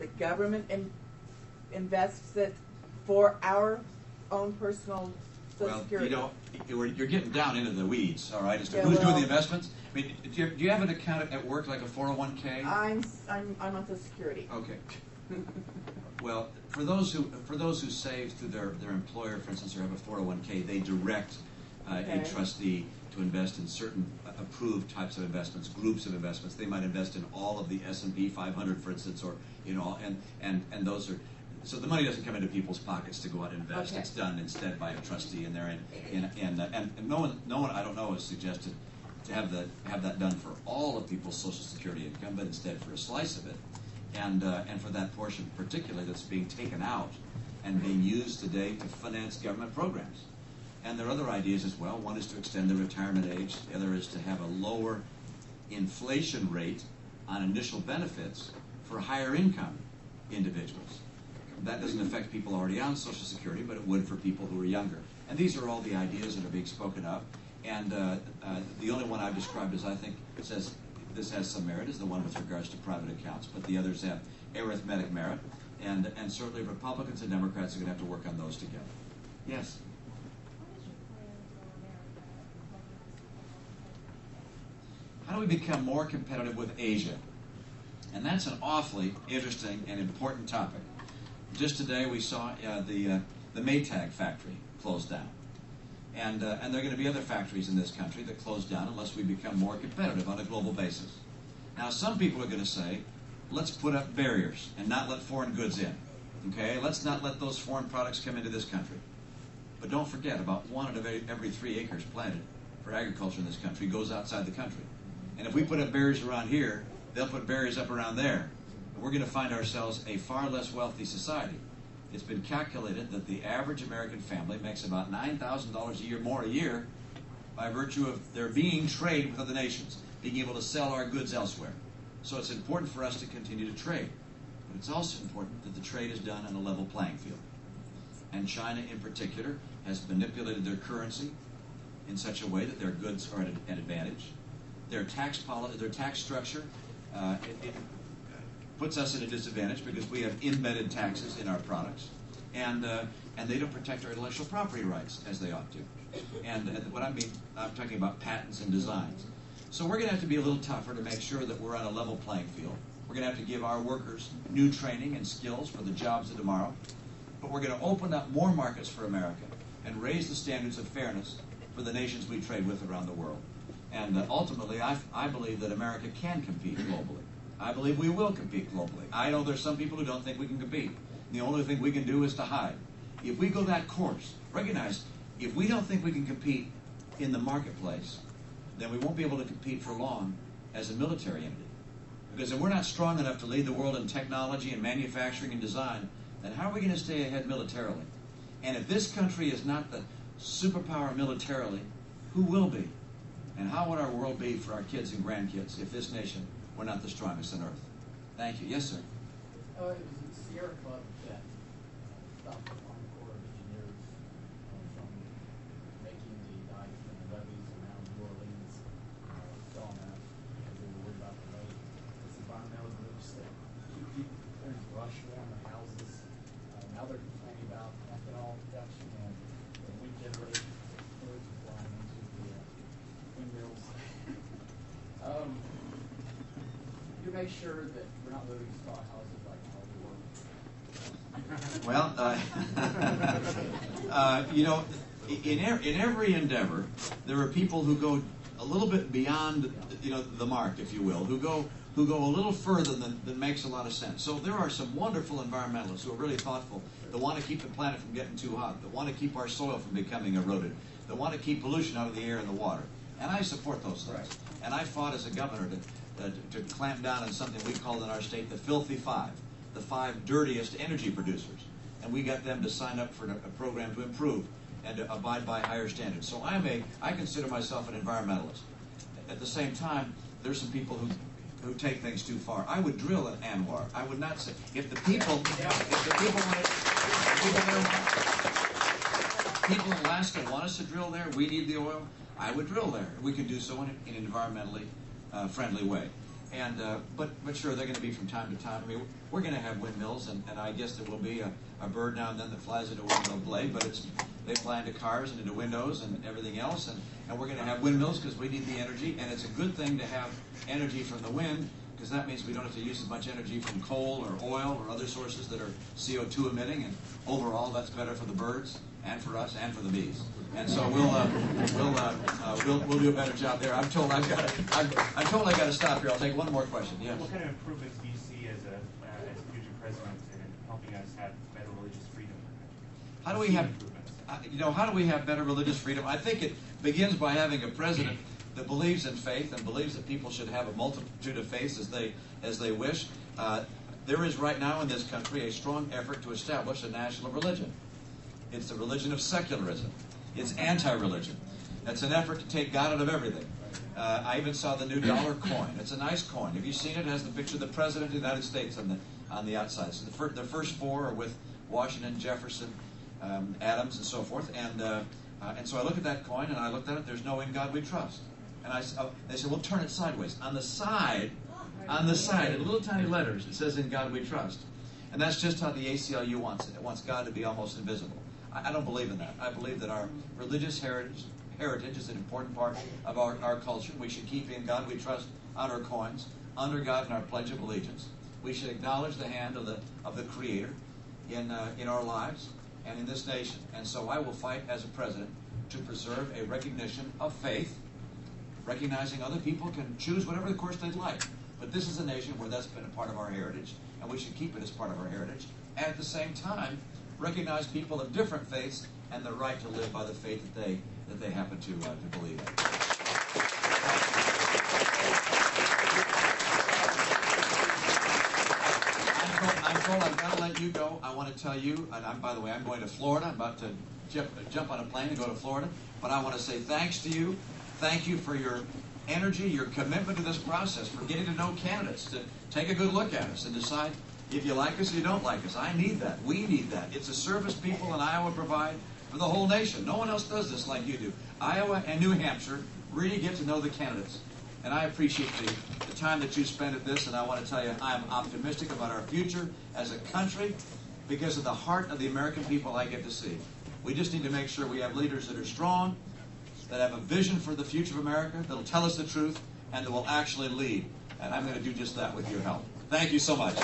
the government invests it for our own personal Social Security? You're getting down into the weeds, all right, as to who's doing the investments. I mean, do you have an account at work like a 401k? I'm on Social Security. Okay. Well, for those who save through their employer, for instance, or have a 401k, they direct a trustee to invest in certain approved types of investments, groups of investments. They might invest in all of the S&P 500, for instance, or and those are. So the money doesn't come into people's pockets to go out and invest. Okay. It's done instead by a trustee, and no one I don't know has suggested to have that done for all of people's Social Security income, but instead for a slice of it, and for that portion particularly that's being taken out and being used today to finance government programs. And there are other ideas as well. One is to extend the retirement age. The other is to have a lower inflation rate on initial benefits for higher income individuals. That doesn't affect people already on Social Security, but it would for people who are younger. And these are all the ideas that are being spoken of. And the only one I've described as I think says this has some merit is the one with regards to private accounts, but the others have arithmetic merit. And certainly Republicans and Democrats are going to have to work on those together. Yes? How do we become more competitive with Asia? And that's an awfully interesting and important topic. Just today we saw the Maytag factory closed down. And there are going to be other factories in this country that close down unless we become more competitive on a global basis. Now some people are going to say, let's put up barriers and not let foreign goods in. Okay, let's not let those foreign products come into this country. But don't forget, about 1 out of every 3 acres planted for agriculture in this country goes outside the country. And if we put up barriers around here, they'll put barriers up around there. And we're going to find ourselves a far less wealthy society. It's been calculated that the average American family makes about $9,000 a year more a year by virtue of there being trade with other nations, being able to sell our goods elsewhere. So it's important for us to continue to trade. But it's also important that the trade is done on a level playing field. And China in particular has manipulated their currency in such a way that their goods are at an advantage. Their tax structure it puts us at a disadvantage because we have embedded taxes in our products, and they don't protect our intellectual property rights as they ought to. And what I mean, I'm talking about patents and designs. So we're going to have to be a little tougher to make sure that we're on a level playing field. We're going to have to give our workers new training and skills for the jobs of tomorrow. But we're going to open up more markets for America and raise the standards of fairness for the nations we trade with around the world. And ultimately, I believe that America can compete globally. I believe we will compete globally. I know there's some people who don't think we can compete. The only thing we can do is to hide. If we go that course, recognize, if we don't think we can compete in the marketplace, then we won't be able to compete for long as a military entity. Because if we're not strong enough to lead the world in technology and manufacturing and design, then how are we going to stay ahead militarily? And if this country is not the superpower militarily, who will be? And how would our world be for our kids and grandkids if this nation were not the strongest on earth? Thank you. Yes, sir. It was the Sierra Club that stopped the Army Corps of Engineers from making the dikes and the levees around New Orleans, on that, because they were worried about the lake. It's environmental groups that keep putting brush around the houses. Now they're complaining about ethanol production and the wind generated birds flying into the windmills. You make sure that we're not living in straw houses like how we Well, were. in every endeavor, there are people who go a little bit beyond, the mark, if you will, who go a little further than makes a lot of sense. So there are some wonderful environmentalists who are really thoughtful, that want to keep the planet from getting too hot, that want to keep our soil from becoming eroded, that want to keep pollution out of the air and the water. And I support those things. Right. And I fought as a governor to clamp down on something we called in our state the Filthy Five, the 5 dirtiest energy producers. And we got them to sign up for a program to improve and to abide by higher standards. So I consider myself an environmentalist. At the same time, there's some people who take things too far. I would drill at Anwar. I would not say, if the people in Alaska want us to drill there, we need the oil, I would drill there. We can do so in an environmentally friendly way. But sure, they're going to be from time to time. I mean, we're going to have windmills, and I guess there will be a bird now and then that flies into a windmill blade, but they fly into cars and into windows and everything else, and we're going to have windmills because we need the energy, and it's a good thing to have energy from the wind, because that means we don't have to use as much energy from coal or oil or other sources that are CO2 emitting, and overall that's better for the birds and for us and for the bees. And so we'll do a better job there. I'm told I got to stop here. I'll take one more question. Yes. What kind of improvements do you see as a future president in helping us have better religious freedom? How do we have, how do we have better religious freedom? I think it begins by having a president that believes in faith and believes that people should have a multitude of faiths as they wish. There is right now in this country a strong effort to establish a national religion. It's the religion of secularism. It's anti-religion. It's an effort to take God out of everything. I even saw the new dollar coin. It's a nice coin. Have you seen it? It has the picture of the President of the United States on the outside. So the first four are with Washington, Jefferson, Adams, and so forth. And so I look at that coin, and I looked at it. There's no "In God We Trust." And they said, "Well, turn it sideways." On the side, in little tiny letters, it says "In God We Trust." And that's just how the ACLU wants it. It wants God to be almost invisible. I don't believe in that. I believe that our religious heritage is an important part of our culture. We should keep "In God We Trust" on our coins, under God in our Pledge of Allegiance. We should acknowledge the hand of the Creator in our lives and in this nation. And so I will fight as a president to preserve a recognition of faith, recognizing other people can choose whatever the course they'd like. But this is a nation where that's been a part of our heritage, and we should keep it as part of our heritage. And at the same time, recognize people of different faiths and the right to live by the faith that they happen to believe in. I'm told I've got to let you go. I want to tell you, and by the way, I'm going to Florida. I'm about to jump on a plane and go to Florida. But I want to say thanks to you. Thank you for your energy, your commitment to this process, for getting to know candidates, to take a good look at us and decide if you like us or you don't like us. I need that. We need that. It's a service people in Iowa provide for the whole nation. No one else does this like you do. Iowa and New Hampshire really get to know the candidates. And I appreciate the time that you spend at this, and I want to tell you I'm optimistic about our future as a country because of the heart of the American people I get to see. We just need to make sure we have leaders that are strong, that have a vision for the future of America, that will tell us the truth, and that will actually lead. And I'm going to do just that with your help. Thank you so much.